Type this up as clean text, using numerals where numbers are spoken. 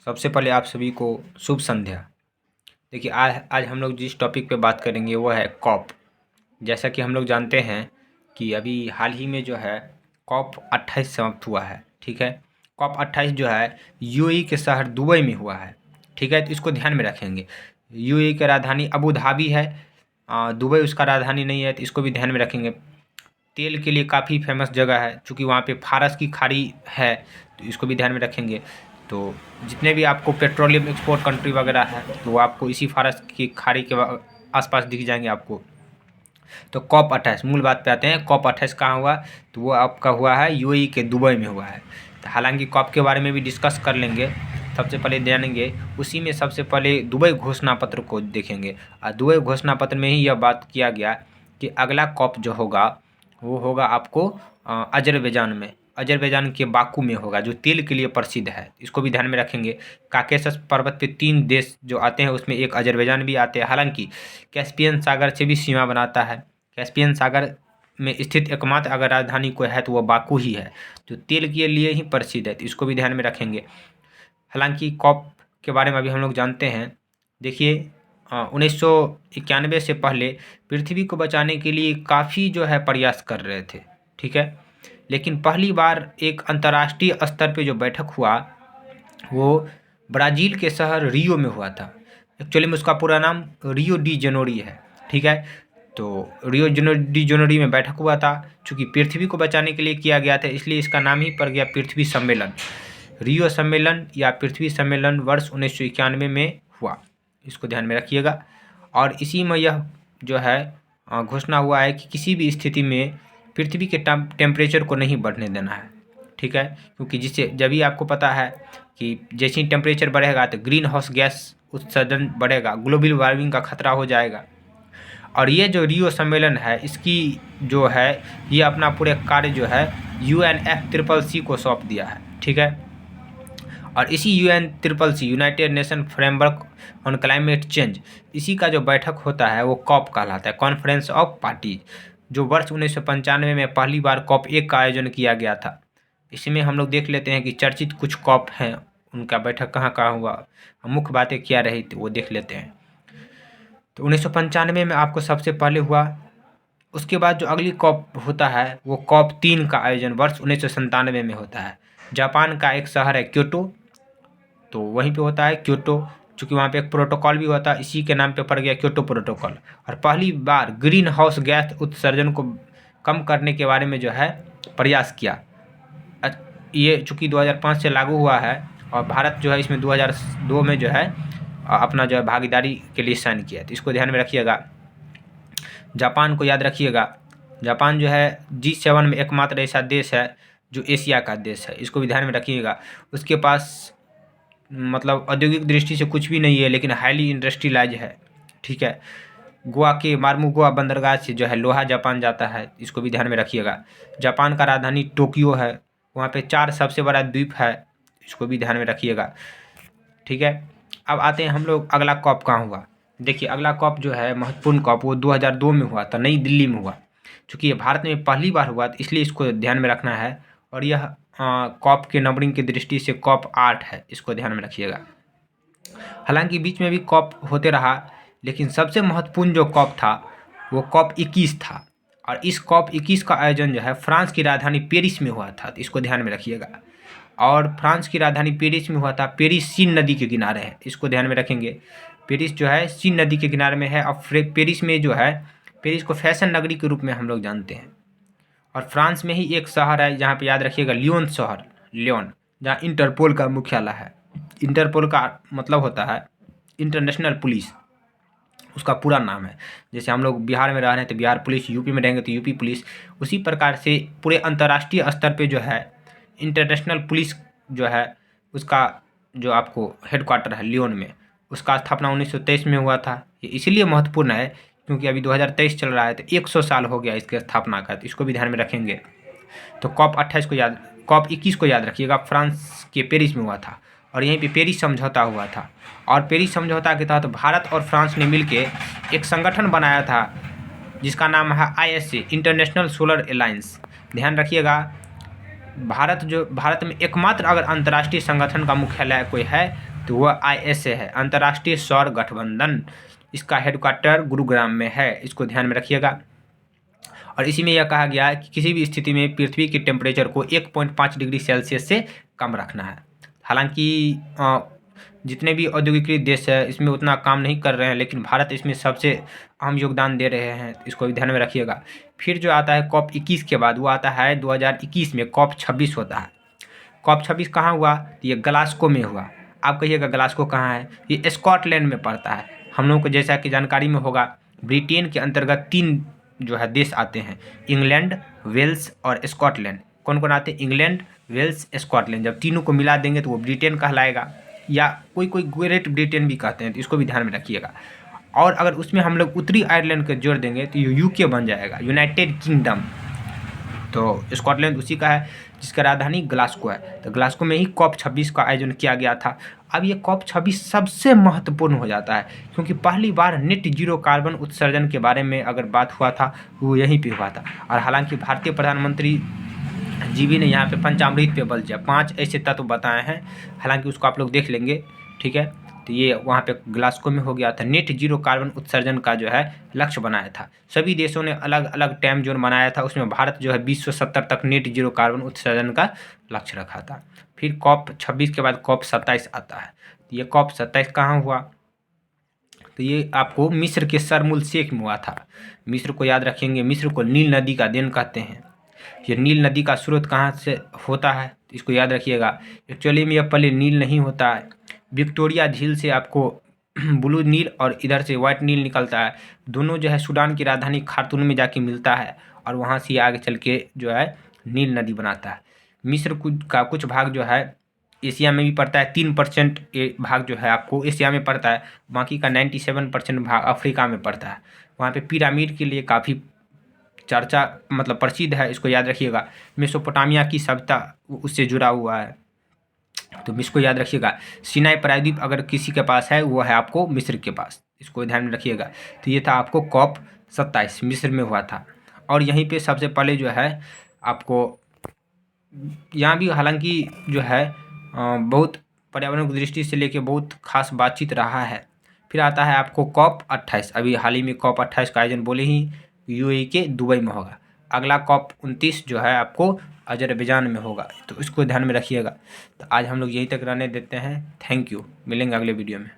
सबसे पहले आप सभी को शुभ संध्या। देखिए आज हम लोग जिस टॉपिक पे बात करेंगे वो है कॉप। जैसा कि हम लोग जानते हैं कि अभी हाल ही में जो है कॉप 28 समाप्त हुआ है। ठीक है, कॉप 28 जो है यूएई के शहर दुबई में हुआ है। ठीक है, तो इसको ध्यान में रखेंगे। यूएई की राजधानी अबू धाबी है, दुबई उसका राजधानी नहीं है, तो इसको भी ध्यान में रखेंगे। तेल के लिए काफ़ी फेमस जगह है, चूँकि वहाँ पे फारस की खाड़ी है, तो इसको भी ध्यान में रखेंगे। तो जितने भी आपको पेट्रोलियम एक्सपोर्ट कंट्री वगैरह है तो वो आपको इसी फारस की खाड़ी के आसपास दिख जाएंगे आपको। तो कॉप 28 मूल बात पे आते हैं। कॉप 28 कहाँ हुआ? तो वो आपका हुआ है यूएई के दुबई में हुआ है। तो हालांकि कॉप के बारे में भी डिस्कस कर लेंगे, सबसे पहले जानेंगे उसी में। सबसे पहले दुबई घोषणा पत्र को देखेंगे और दुबई घोषणा पत्र में ही यह बात किया गया कि अगला कॉप जो होगा वो होगा आपको अजरबैजान में, अजरबैजान के बाकू में होगा, जो तेल के लिए प्रसिद्ध है। इसको भी ध्यान में रखेंगे। काकेशस पर्वत पे 3 देश जो आते हैं उसमें एक अजरबैजान भी आते हैं। हालांकि कैस्पियन सागर से भी सीमा बनाता है। कैस्पियन सागर में स्थित एकमात्र अगर राजधानी कोई है तो वह बाकू ही है, जो तेल के लिए ही प्रसिद्ध है। तो इसको भी ध्यान में रखेंगे। हालांकि कॉप के बारे में अभी हम लोग जानते हैं। देखिए 1991 से पहले पृथ्वी को बचाने के लिए काफ़ी जो है प्रयास कर रहे थे। ठीक है, लेकिन पहली बार एक अंतर्राष्ट्रीय स्तर पे जो बैठक हुआ वो ब्राज़ील के शहर रियो में हुआ था। एक्चुअली में उसका पूरा नाम रियो डी जनवरी है। ठीक है, तो रियो डी जनवरी में बैठक हुआ था। चूँकि पृथ्वी को बचाने के लिए किया गया था, इसलिए इसका नाम ही पड़ गया पृथ्वी सम्मेलन। रियो सम्मेलन या पृथ्वी सम्मेलन वर्ष 1991 में हुआ, इसको ध्यान में रखिएगा। और इसी में यह जो है घोषणा हुआ है कि किसी भी स्थिति में पृथ्वी के टेम्परेचर को नहीं बढ़ने देना है। ठीक है, क्योंकि जिससे जब भी आपको पता है कि जैसे ही टेम्परेचर बढ़ेगा तो ग्रीन हाउस गैस उत्सर्जन बढ़ेगा, ग्लोबल वार्मिंग का खतरा हो जाएगा। और ये जो रियो सम्मेलन है इसकी जो है ये अपना पूरे कार्य जो है UNFCCC को सौंप दिया है। ठीक है, और इसी UNCCC United nation framework on climate change, इसी का जो बैठक होता है वो कॉप कहलाता है, कॉन्फ्रेंस ऑफ पार्टीज, जो वर्ष 1995 में पहली बार कॉप 1 का आयोजन किया गया था। इसमें हम लोग देख लेते हैं कि चर्चित कुछ कॉप हैं, उनका बैठक कहाँ कहाँ हुआ, मुख्य बातें क्या रही थी वो देख लेते हैं। तो 1995 में आपको सबसे पहले हुआ। उसके बाद जो अगली कॉप होता है वो कॉप 3 का आयोजन वर्ष 1997 में होता है। जापान का एक शहर है क्योटो, तो वहीं पे होता है क्योटो। चूँकि वहाँ पे एक प्रोटोकॉल भी हुआ था, इसी के नाम पे पड़ गया क्योटो प्रोटोकॉल। और पहली बार ग्रीन हाउस गैस उत्सर्जन को कम करने के बारे में जो है प्रयास किया। ये चूँकि 2005 से लागू हुआ है और भारत जो है इसमें 2002 में जो है अपना जो है भागीदारी के लिए साइन किया। तो इसको ध्यान में रखिएगा। जापान को याद रखिएगा। जापान जो है G7 में एकमात्र ऐसा देश है जो एशिया का देश है, इसको भी ध्यान में रखिएगा। उसके पास मतलब औद्योगिक दृष्टि से कुछ भी नहीं है, लेकिन हाईली इंडस्ट्रियलाइज है। ठीक है, गोवा के मार्मुगोआ बंदरगाह से जो है लोहा जापान जाता है, इसको भी ध्यान में रखिएगा। जापान का राजधानी टोक्यो है, वहाँ पे 4 सबसे बड़ा द्वीप है, इसको भी ध्यान में रखिएगा। ठीक है, अब आते हैं हम लोग अगला कॉप कहाँ हुआ। देखिए अगला कॉप जो है महत्वपूर्ण कॉप वो 2002 में हुआ था, नई दिल्ली में हुआ। चूँकि ये भारत में पहली बार हुआ तो इसलिए इसको ध्यान में रखना है। और यह कॉप के नंबरिंग की दृष्टि से कॉप 8 है, इसको ध्यान में रखिएगा। हालांकि बीच में भी कॉप होते रहा, लेकिन सबसे महत्वपूर्ण जो कॉप था वो कॉप 21 था। और इस कॉप 21 का आयोजन जो है फ्रांस की राजधानी पेरिस में हुआ था, तो इसको ध्यान में रखिएगा। और फ्रांस की राजधानी पेरिस में हुआ था। पेरिस सीन नदी के किनारे है, इसको ध्यान में रखेंगे। पेरिस जो है सीन नदी के किनारे में है। और पेरिस में जो है, पेरिस को फैशन नगरी के रूप में हम लोग जानते हैं। और फ्रांस में ही एक शहर है जहाँ पे याद रखिएगा लियोन शहर, लियोन, जहाँ इंटरपोल का मुख्यालय है। इंटरपोल का मतलब होता है इंटरनेशनल पुलिस, उसका पूरा नाम है। जैसे हम लोग बिहार में रह रहे हैं तो बिहार पुलिस, यूपी में रहेंगे तो यूपी पुलिस, उसी प्रकार से पूरे अंतर्राष्ट्रीय स्तर पे जो है इंटरनेशनल पुलिस जो है उसका जो आपको हेडक्वार्टर है लियोन में, उसका स्थापना 1923 में हुआ था। ये इसलिए महत्वपूर्ण है क्योंकि अभी 2023 चल रहा है, तो 100 साल हो गया इसके स्थापना का, तो इसको भी ध्यान में रखेंगे। तो कॉप 21 को याद रखिएगा, फ्रांस के पेरिस में हुआ था। और यहीं पे पेरिस समझौता हुआ था। और पेरिस समझौता के तहत भारत और फ्रांस ने मिलकर एक संगठन बनाया था जिसका नाम है ISA, इंटरनेशनल सोलर अलायंस। ध्यान रखिएगा, भारत में एकमात्र अगर अंतर्राष्ट्रीय संगठन का मुख्यालय कोई है तो वह ISA है, अंतर्राष्ट्रीय सौर गठबंधन। इसका हेडक्वार्टर गुरुग्राम में है, इसको ध्यान में रखिएगा। और इसी में यह कहा गया है कि किसी भी स्थिति में पृथ्वी के टेम्परेचर को 1.5 डिग्री सेल्सियस से कम रखना है। हालांकि जितने भी औद्योगिकृत देश है इसमें उतना काम नहीं कर रहे हैं, लेकिन भारत इसमें सबसे अहम योगदान दे रहे हैं, इसको भी ध्यान में रखिएगा। फिर जो आता है COP 21 के बाद वो आता है 2021 में COP 26 होता है। COP 26 कहाँ हुआ? तो ये ग्लासगो में हुआ। आप कहिएगा ग्लासगो कहाँ है? ये स्कॉटलैंड में पड़ता है। हम लोगों को जैसा कि जानकारी में होगा, ब्रिटेन के अंतर्गत 3 जो है देश आते हैं, इंग्लैंड, वेल्स और स्कॉटलैंड। कौन कौन आते हैं? England, Wales, Scotland. जब तीनों को मिला देंगे तो वो ब्रिटेन कहलाएगा, या कोई कोई ग्रेट ब्रिटेन भी कहते हैं, तो इसको भी ध्यान में रखिएगा। और अगर उसमें हम लोग उत्तरी आयरलैंड को जोड़ देंगे तो ये UK बन जाएगा, यूनाइटेड किंगडम। तो स्कॉटलैंड उसी का है, जिसका राजधानी ग्लासगो है। तो ग्लासगो में ही COP 26 का आयोजन किया गया था। अब ये COP 26 सबसे महत्वपूर्ण हो जाता है, क्योंकि पहली बार नेट जीरो कार्बन उत्सर्जन के बारे में अगर बात हुआ था वो यहीं पे हुआ था। और हालांकि भारतीय प्रधानमंत्री जी भी ने यहाँ पे पंचामृत पे बल दिया, 5 ऐसे तत्व बताए हैं, हालांकि उसको आप लोग देख लेंगे, ठीक है। तो ये वहाँ पे ग्लासगो में हो गया था। नेट जीरो कार्बन उत्सर्जन का जो है लक्ष्य बनाया था। सभी देशों ने अलग अलग टाइम जोन बनाया था, उसमें भारत जो है 2070 तक नेट जीरो कार्बन उत्सर्जन का लक्ष्य रखा था। फिर COP 26 के बाद COP 27 आता है। तो ये COP 27 कहाँ हुआ? तो ये आपको मिस्र के शर्म शेख में हुआ था। मिस्र को याद रखेंगे, मिस्र को नील नदी का देन कहते हैं। ये नील नदी का स्रोत कहाँ से होता है, इसको याद रखिएगा। एक्चुअली में यह पहले नील नहीं होता है, विक्टोरिया झील से आपको ब्लू नील और इधर से वाइट नील निकलता है। दोनों जो है सूडान की राजधानी खार्तूम में जाके मिलता है, और वहाँ से आगे चल के जो है नील नदी बनाता है। मिस्र का कुछ भाग जो है एशिया में भी पड़ता है, 3% भाग जो है आपको एशिया में पड़ता है, बाकी का 97% भाग अफ्रीका में पड़ता है। वहाँ पे पिरामिड के लिए काफ़ी चर्चा मतलब प्रसिद्ध है, इसको याद रखिएगा। मेसोपोटामिया की सभ्यता उससे जुड़ा हुआ है, तो इसको याद रखिएगा। सिनाई प्रायद्वीप अगर किसी के पास है वो है आपको मिस्र के पास, इसको ध्यान में रखिएगा। तो ये था आपको COP 27 मिस्र में हुआ था। और यहीं पे सबसे पहले जो है आपको यहाँ भी हालांकि जो है बहुत पर्यावरण की दृष्टि से लेके बहुत खास बातचीत रहा है। फिर आता है आपको COP 28, अभी हाल ही में COP 28 का आयोजन बोले ही UAE के दुबई में होगा। अगला COP 29 जो है आपको अजरबैजान में होगा, तो इसको ध्यान में रखिएगा। तो आज हम लोग यहीं तक रहने देते हैं। थैंक यू, मिलेंगे अगले वीडियो में।